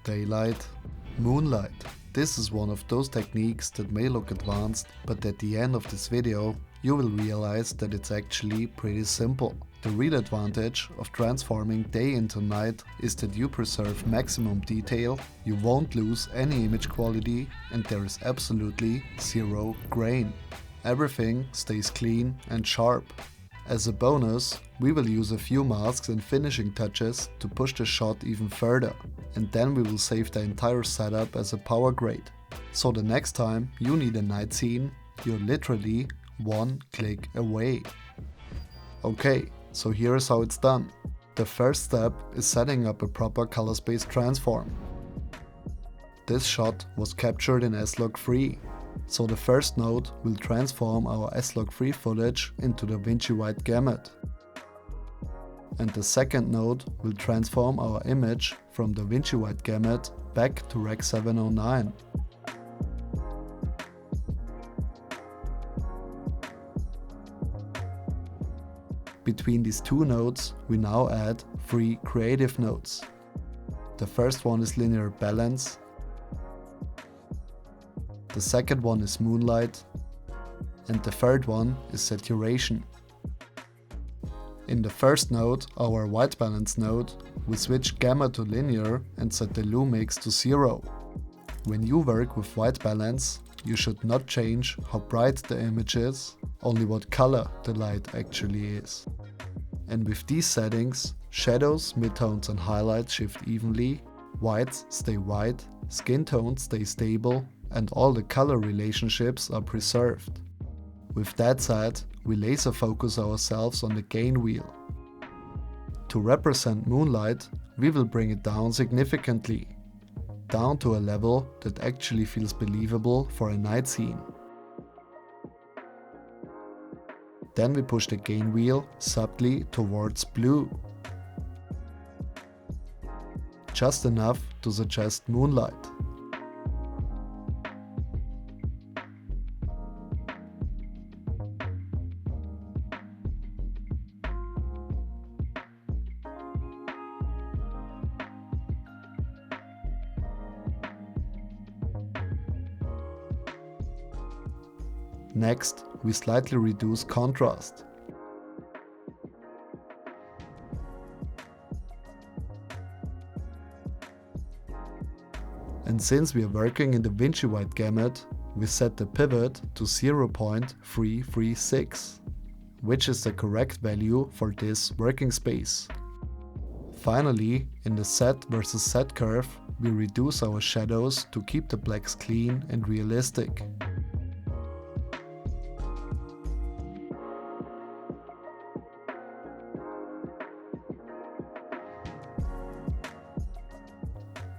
daylight, moonlight. This is one of those techniques that may look advanced, but at the end of this video you will realize that it's actually pretty simple. The real advantage of transforming day into night is that you preserve maximum detail, you won't lose any image quality, and there is absolutely zero grain. Everything stays clean and sharp. As a bonus, we will use a few masks and finishing touches to push the shot even further, and then we will save the entire setup as a power grade. So the next time you need a night scene, you're literally one click away. Okay, so here is how it's done. The first step is setting up a proper color space transform. This shot was captured in S-Log3. So the first node will transform our S-Log3 footage into DaVinci white gamut. And the second node will transform our image from DaVinci white gamut back to Rec 709. Between these two nodes we now add 3 creative nodes. The first one is linear balance. The second one is moonlight, and the third one is saturation. In the first node, our white balance node, we switch gamma to linear and set the lumix to 0. When you work with white balance, you should not change how bright the image is, only what color the light actually is. And with these settings, shadows, midtones and highlights shift evenly, whites stay white, skin tones stay stable, and all the color relationships are preserved. With that said, we laser focus ourselves on the gain wheel. To represent moonlight, we will bring it down significantly, down to a level that actually feels believable for a night scene. Then we push the gain wheel subtly towards blue. Just enough to suggest moonlight. Next, we slightly reduce contrast. And since we are working in the DaVinci white gamut, we set the pivot to 0.336, which is the correct value for this working space. Finally, in the set versus set curve, we reduce our shadows to keep the blacks clean and realistic.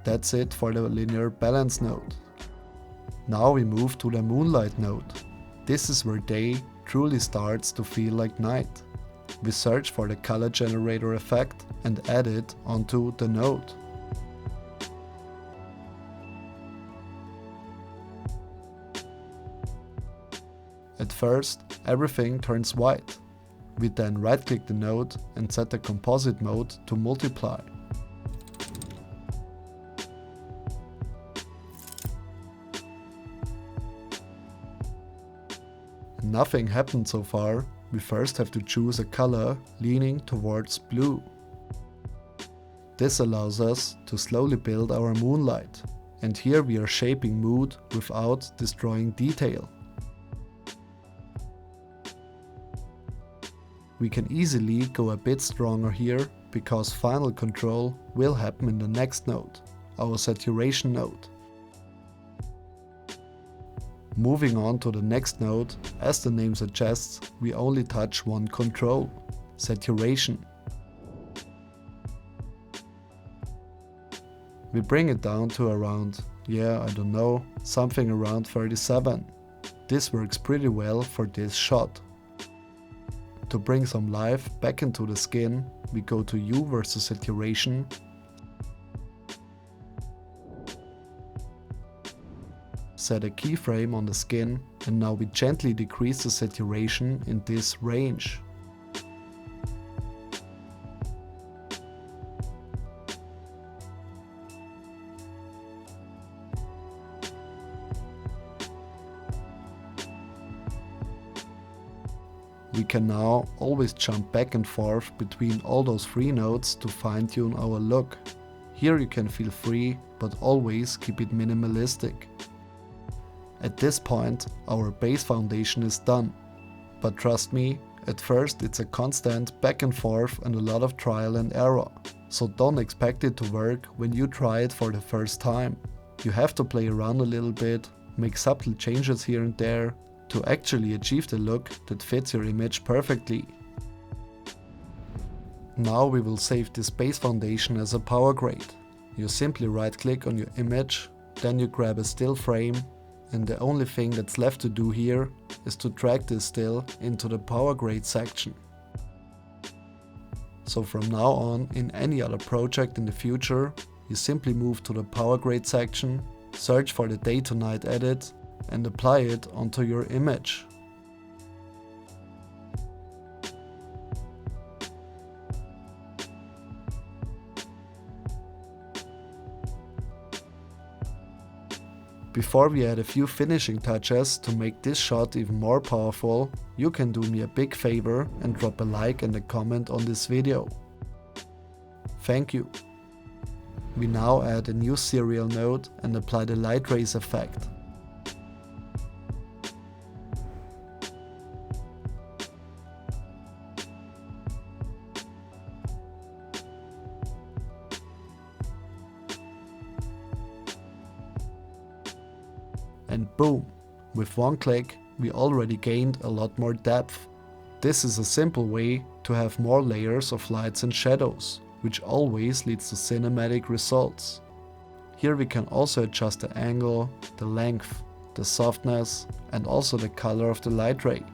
That's it for the linear balance node. Now we move to the moonlight node. This is where day truly starts to feel like night. We search for the color generator effect and add it onto the node. At first, everything turns white. We then right-click the node and set the composite mode to multiply. Nothing happened so far. We first have to choose a color leaning towards blue. This allows us to slowly build our moonlight, and here we are shaping mood without destroying detail. We can easily go a bit stronger here, because final control will happen in the next node, our saturation node. Moving on to the next node, as the name suggests, we only touch one control, saturation. We bring it down to around, something around 37. This works pretty well for this shot. To bring some life back into the skin, we go to hue versus saturation. Set a keyframe on the skin, and now we gently decrease the saturation in this range. we can now always jump back and forth between all those three nodes to fine-tune our look. Here you can feel free, but always keep it minimalistic. At this point, our base foundation is done. But trust me, at first it's a constant back and forth and a lot of trial and error. So don't expect it to work when you try it for the first time. You have to play around a little bit, make subtle changes here and there, to actually achieve the look that fits your image perfectly. Now we will save this base foundation as a Powergrade. You simply right click on your image, then you grab a still frame, and the only thing that's left to do here is to drag this still into the Powergrade section. So from now on, in any other project in the future, you simply move to the Powergrade section, search for the day to night edit, and apply it onto your image. Before we add a few finishing touches to make this shot even more powerful, you can do me a big favor and drop a like and a comment on this video. Thank you. We now add a new serial node and apply the light rays effect. And boom! With one click, we already gained a lot more depth. This is a simple way to have more layers of lights and shadows, which always leads to cinematic results. Here we can also adjust the angle, the length, the softness, and also the color of the light ray.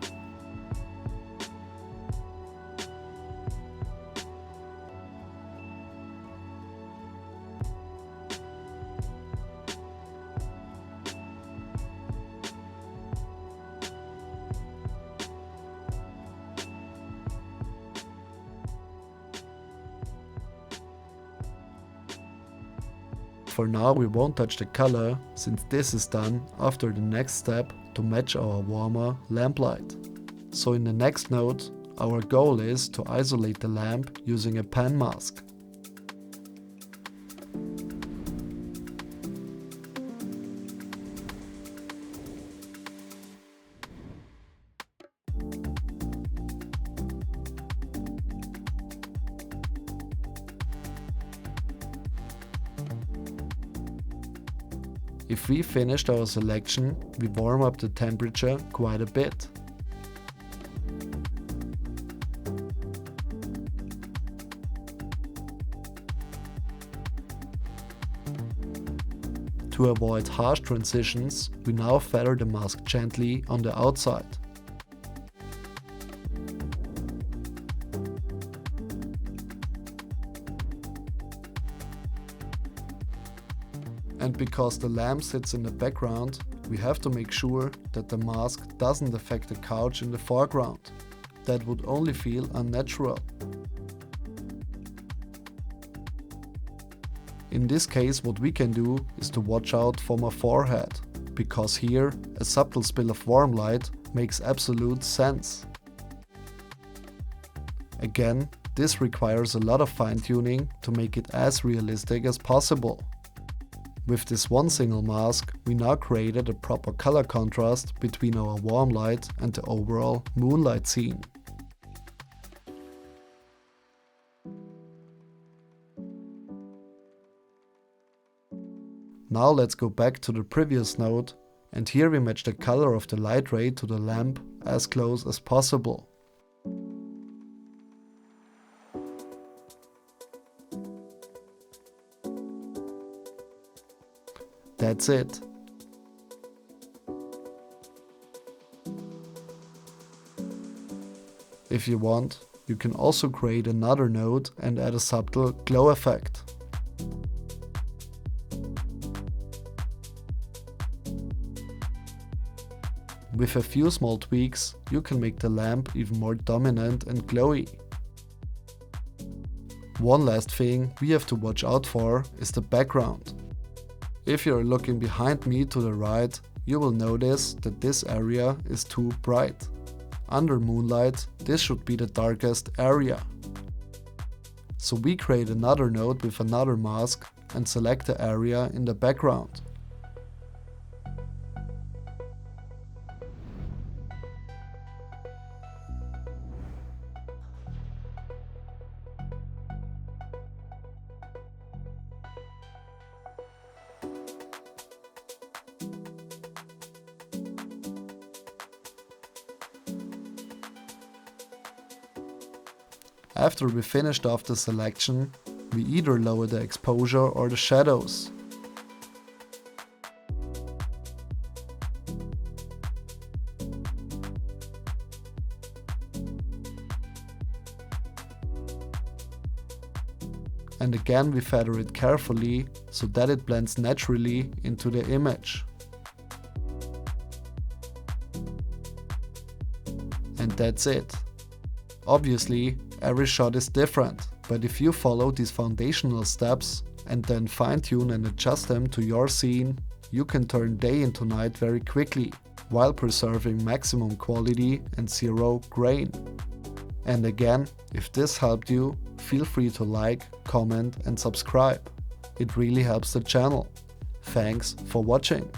For now we won't touch the color, since this is done after the next step to match our warmer lamplight. So in the next node, our goal is to isolate the lamp using a pen mask. If we finished our selection, we warm up the temperature quite a bit. To avoid harsh transitions, we now feather the mask gently on the outside. And because the lamp sits in the background, we have to make sure that the mask doesn't affect the couch in the foreground. That would only feel unnatural. In this case, what we can do is to watch out for my forehead, because here a subtle spill of warm light makes absolute sense. Again, this requires a lot of fine-tuning to make it as realistic as possible. With this one single mask, we now created a proper color contrast between our warm light and the overall moonlight scene. Now let's go back to the previous node, and here we match the color of the light ray to the lamp as close as possible. That's it. If you want, you can also create another node and add a subtle glow effect. With a few small tweaks, you can make the lamp even more dominant and glowy. One last thing we have to watch out for is the background. If you are looking behind me to the right, you will notice that this area is too bright. Under Moonlight, this should be the darkest area. So we create another node with another mask and select the area in the background. After we finished off the selection, we either lower the exposure or the shadows. And again we feather it carefully so that it blends naturally into the image. And that's it. Obviously, every shot is different, but if you follow these foundational steps and then fine-tune and adjust them to your scene, you can turn day into night very quickly, while preserving maximum quality and zero grain. And again, if this helped you, feel free to like, comment and subscribe. It really helps the channel. Thanks for watching.